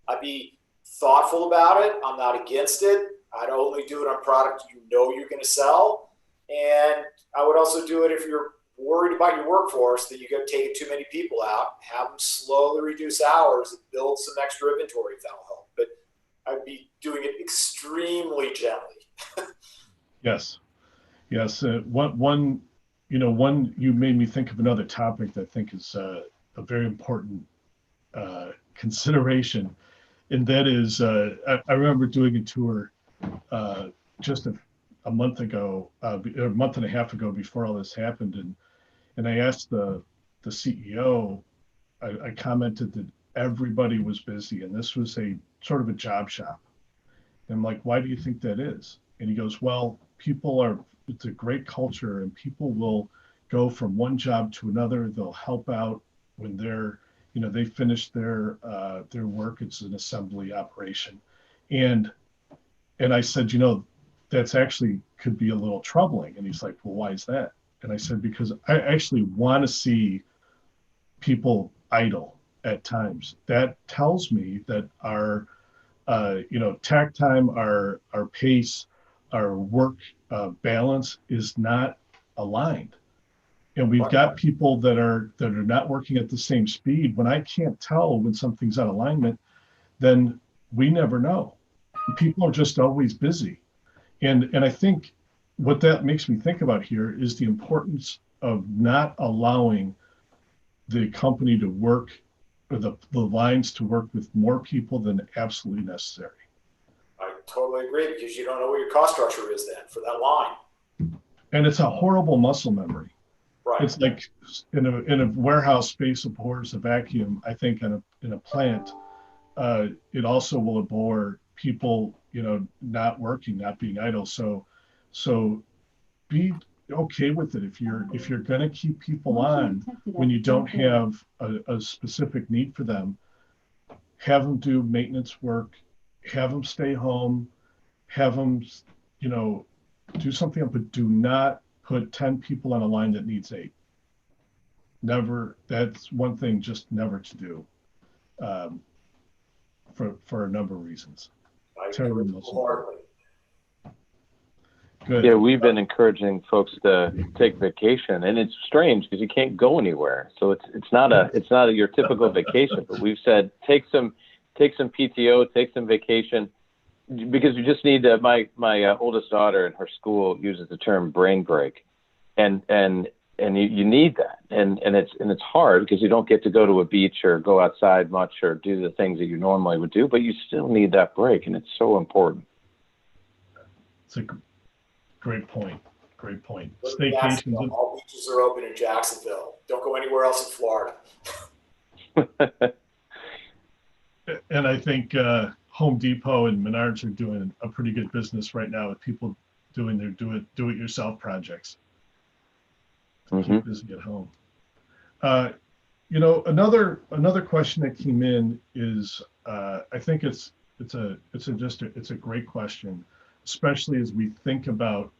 I'd be thoughtful about it. I'm not against it. I'd only do it on product you know you're going to sell. And I would also do it if you're worried about your workforce, that you got taking too many people out, have them slowly reduce hours and build some extra inventory if that'll help. But I'd be doing it extremely gently. Yes. One, you made me think of another topic that I think is a very important consideration. And that is, I remember doing a tour just a month ago, or a month and a half ago, before all this happened. And I asked the CEO, I commented that everybody was busy and this was a sort of a job shop. And I'm like, why do you think that is? And he goes, well, it's a great culture and people will go from one job to another. They'll help out when they finish their work. It's an assembly operation. And I said, that's actually could be a little troubling. And he's like, well, why is that? And I said, because I actually want to see people idle at times. That tells me that our, tack time, our pace, our work balance is not aligned. And we've got people that are not working at the same speed. When I can't tell when something's out of alignment, then we never know. People are just always busy. And I think what that makes me think about here is the importance of not allowing the company to work, or the lines to work with more people than absolutely necessary. I totally agree, because you don't know what your cost structure is then for that line. And it's a horrible muscle memory. Right. It's like in a warehouse space abhors a vacuum. I think in a plant, it also will abhor people, not working, not being idle. So be okay with it. If you're going to keep people on when you don't have a specific need for them, have them do maintenance work, have them stay home, have them, do something, but do not put 10 people on a line that needs 8. Never. That's one thing, just never to do, for a number of reasons. Good. Yeah, we've been encouraging folks to take vacation, and it's strange because you can't go anywhere. So it's not your typical vacation, but we've said take some PTO, take some vacation, because you just need to. My oldest daughter in her school uses the term brain break, and you need that, and it's hard because you don't get to go to a beach or go outside much or do the things that you normally would do, but you still need that break, and it's so important. It's a great point. Staycations. All beaches are open in Jacksonville. Don't go anywhere else in Florida. And I think Home Depot and Menards are doing a pretty good business right now with people doing their do-it-yourself projects. Keep busy at home. Another question that came in is, I think it's a great question, especially as we think about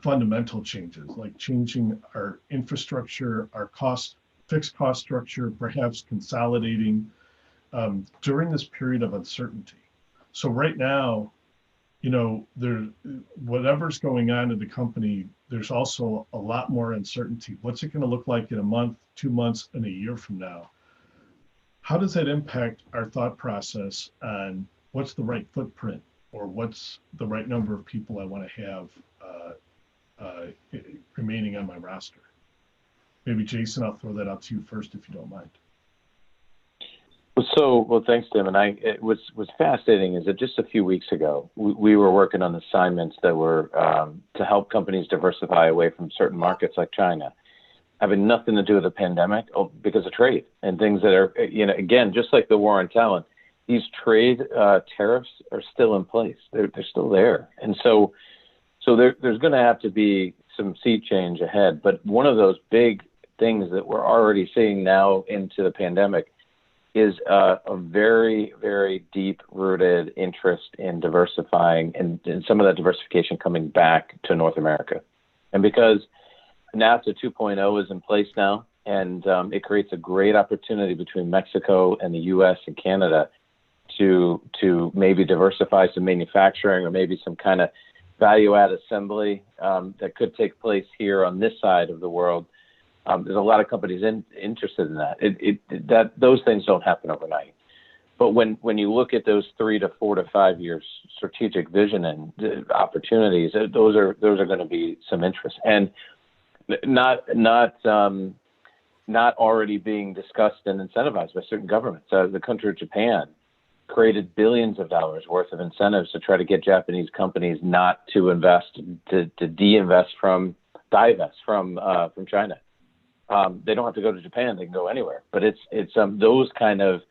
fundamental changes, like changing our infrastructure, our fixed cost structure, perhaps consolidating during this period of uncertainty. So right now, whatever's going on in the company, there's also a lot more uncertainty. What's it going to look like in a month, 2 months, and a year from now? How does that impact our thought process on what's the right footprint, or what's the right number of people I want to have remaining on my roster? Maybe Jason, I'll throw that out to you first if you don't mind. Well, thanks, Tim. And it was fascinating is that just a few weeks ago, we were working on assignments that were to help companies diversify away from certain markets like China, having nothing to do with the pandemic, because of trade and things that are, again, just like the war on talent, these trade tariffs are still in place. They're still there. And so there's going to have to be some sea change ahead. But one of those big things that we're already seeing now into the pandemic is a very, very deep-rooted interest in diversifying and some of that diversification coming back to North America. And because NAFTA 2.0 is in place now, and it creates a great opportunity between Mexico and the U.S. and Canada to maybe diversify some manufacturing or maybe some kind of value-add assembly that could take place here on this side of the world. There's a lot of companies interested in that. Those things don't happen overnight. But when you look at those 3 to 4 to 5 years strategic vision and opportunities, those are going to be some interest, and not already being discussed and incentivized by certain governments. The country of Japan created billions of dollars worth of incentives to try to get Japanese companies not to divest from China. They don't have to go to Japan; they can go anywhere. But it's those kind of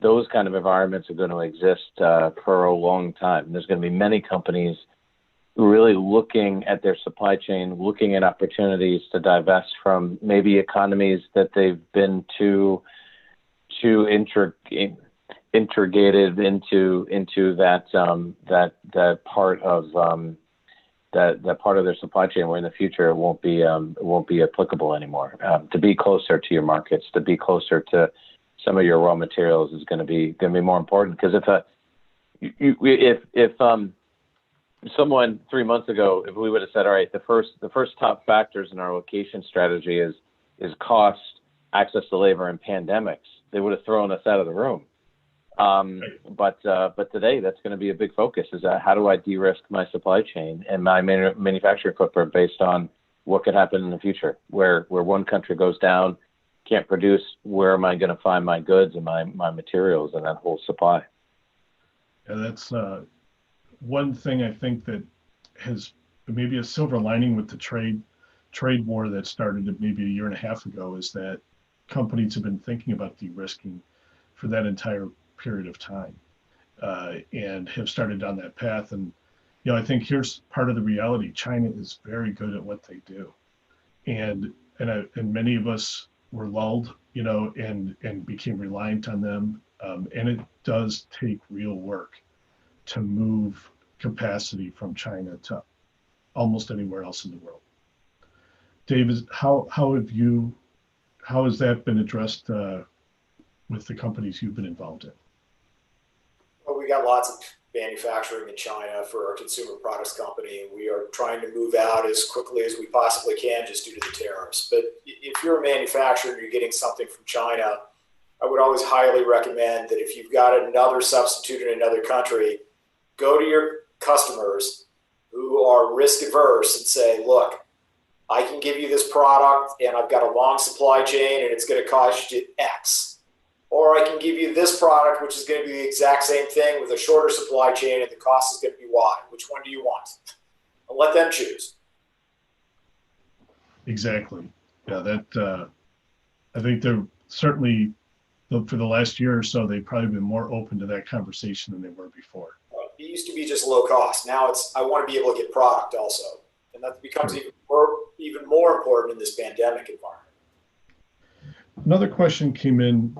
environments are going to exist for a long time. And there's going to be many companies really looking at their supply chain, looking at opportunities to divest from maybe economies that they've been too integrated into that part of that part of their supply chain where in the future it won't be applicable anymore. To be closer to your markets, to be closer to some of your raw materials is going to be more important. Because if someone 3 months ago, if we would have said, all right, the first top factors in our location strategy is cost, access to labor, and pandemics, they would have thrown us out of the room. But today that's going to be a big focus, is how do I de-risk my supply chain and my manufacturing footprint based on what could happen in the future, where one country goes down, can't produce, where am I going to find my goods and my materials and that whole supply? Yeah, that's one thing I think that has maybe a silver lining with the trade war that started maybe a year and a half ago, is that companies have been thinking about de-risking for that entire period of time, and have started down that path. And I think here's part of the reality: China is very good at what they do, and many of us were lulled, and became reliant on them. And it does take real work to move capacity from China to almost anywhere else in the world. Dave, how has that been addressed with the companies you've been involved in? Well, we got lots of manufacturing in China for our consumer products company, and we are trying to move out as quickly as we possibly can just due to the tariffs. But if you're a manufacturer and you're getting something from China, I would always highly recommend that if you've got another substitute in another country, go to your customers who are risk averse and say, look, I can give you this product and I've got a long supply chain and it's going to cost you X. Or I can give you this product, which is going to be the exact same thing with a shorter supply chain and the cost is going to be Y. Which one do you want? And let them choose. Exactly. Yeah, that I think they're certainly, for the last year or so, they've probably been more open to that conversation than they were before. It used to be just low cost. Now it's, I want to be able to get product also. And that becomes even more important in this pandemic environment. Another question came in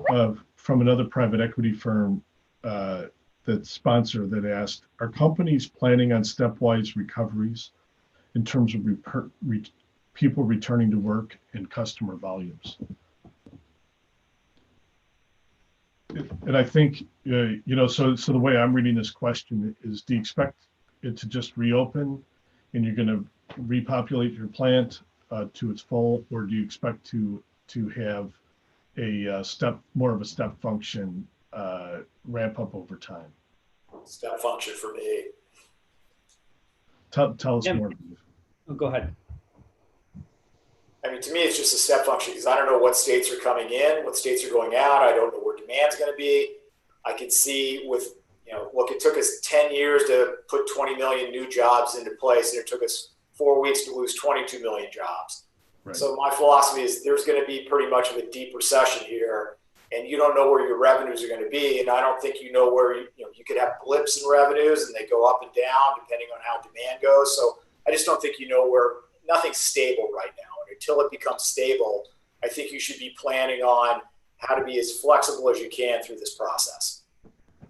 from another private equity firm that sponsor that asked, are companies planning on stepwise recoveries in terms of people returning to work and customer volumes? And I think, so the way I'm reading this question is, do you expect it to just reopen and you're going to repopulate your plant to its full, or do you expect to have a more of a step function ramp up over time? Step function for me. Tell us more. Oh, go ahead. I mean, to me, it's just a step function because I don't know what states are coming in, what states are going out. I don't know where demand demand's going to be. I can see with, look, it took us 10 years to put 20 million new jobs into place, and it took us 4 weeks to lose 22 million jobs. Right. So my philosophy is there's going to be pretty much of a deep recession here, and you don't know where your revenues are going to be. And I don't think you know where you could have blips in revenues and they go up and down depending on how demand goes. So I just don't think you know where nothing's stable right now. And until it becomes stable, I think you should be planning on how to be as flexible as you can through this process.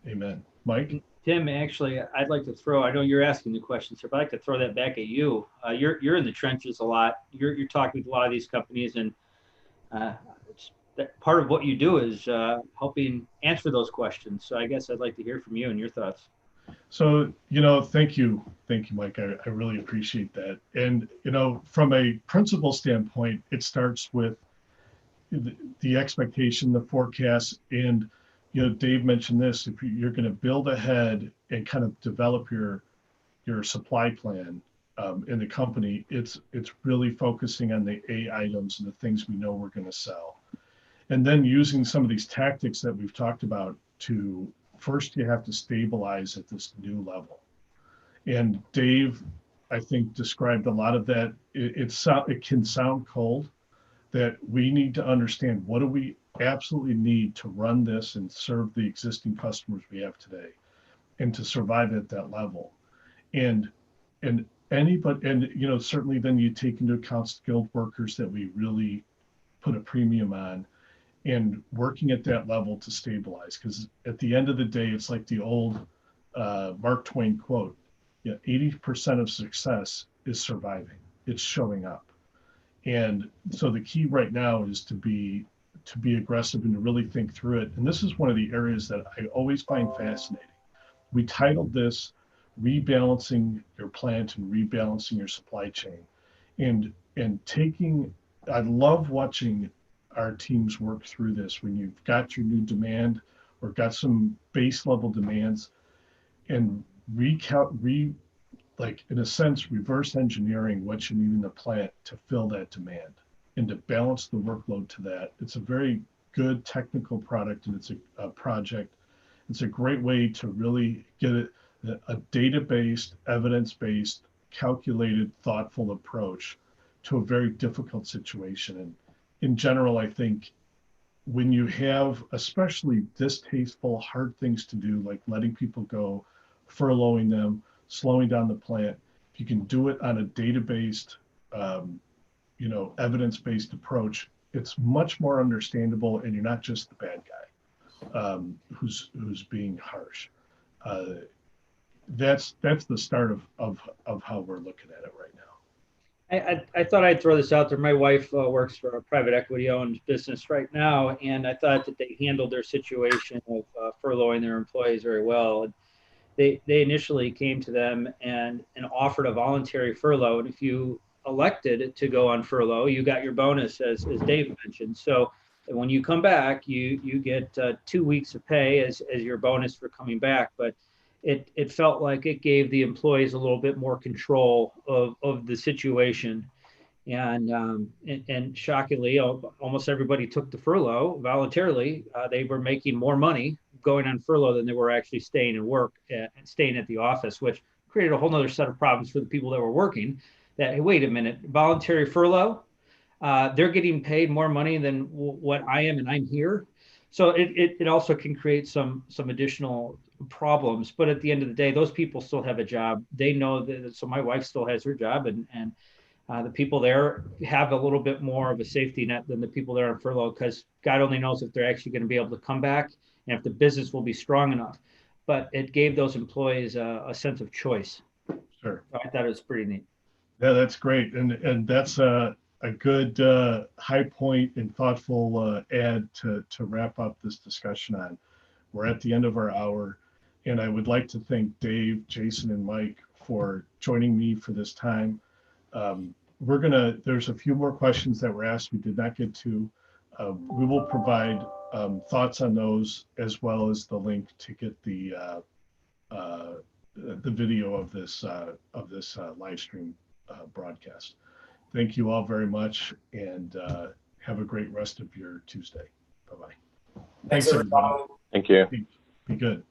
Amen. Mike? Tim, actually, I'd like to throw, I know you're asking the question, sir, but I'd like to throw that back at you. You're in the trenches a lot. You're talking with a lot of these companies, and part of what you do is helping answer those questions. So I guess I'd like to hear from you and your thoughts. So, thank you, Mike. I really appreciate that. And, from a principle standpoint, it starts with the expectation, the forecast, and, Dave mentioned this, if you're going to build ahead and kind of develop your supply plan in the company, it's really focusing on the A items and the things we know we're going to sell. And then using some of these tactics that we've talked about to, first you have to stabilize at this new level. And Dave, I think, described a lot of that. It can sound cold, that we need to understand what do we absolutely need to run this and serve the existing customers we have today and to survive at that level. And certainly then you take into account skilled workers that we really put a premium on, and working at that level to stabilize. Because at the end of the day, it's like the old Mark Twain quote, 80% of success is surviving. It's showing up. And so the key right now is to be aggressive and to really think through it. And this is one of the areas that I always find fascinating. We titled this Rebalancing Your Plant and Rebalancing Your Supply Chain. And I love watching our teams work through this when you've got your new demand or got some base level demands, and in a sense, reverse engineering what you need in the plant to fill that demand and to balance the workload to that. It's a very good technical product, and it's a project. It's a great way to really get a data-based, evidence-based, calculated, thoughtful approach to a very difficult situation. And in general, I think when you have especially distasteful, hard things to do, like letting people go, furloughing them, slowing down the plant, if you can do it on a data-based, evidence-based approach, it's much more understandable, and you're not just the bad guy who's being harsh. That's the start of how we're looking at it right now. I thought I'd throw this out there. My wife works for a private equity-owned business right now, and I thought that they handled their situation of furloughing their employees very well. They initially came to them and offered a voluntary furlough, and if you elected to go on furlough, you got your bonus, as Dave mentioned. So when you come back, you get 2 weeks of pay as your bonus for coming back. But it felt like it gave the employees a little bit more control of the situation. And shockingly, almost everybody took the furlough voluntarily. They were making more money going on furlough than they were actually staying at the office, which created a whole nother set of problems for the people that were working. That, hey, wait a minute, voluntary furlough, they're getting paid more money than what I am, and I'm here. So it also can create some additional problems. But at the end of the day, those people still have a job. They know that. So my wife still has her job, and the people there have a little bit more of a safety net than the people there on furlough, because God only knows if they're actually going to be able to come back and if the business will be strong enough. But it gave those employees a sense of choice. Sure. So I thought it was pretty neat. Yeah, that's great. And that's a good high point and thoughtful add to wrap up this discussion on. We're at the end of our hour, and I would like to thank Dave, Jason, and Mike for joining me for this time. There's a few more questions that were asked we did not get to. We will provide thoughts on those, as well as the link to get the video of this live stream broadcast. Thank you all very much, and have a great rest of your Tuesday. Bye-bye. Thanks, Thanks, everybody. everybody. Thank you. Be good.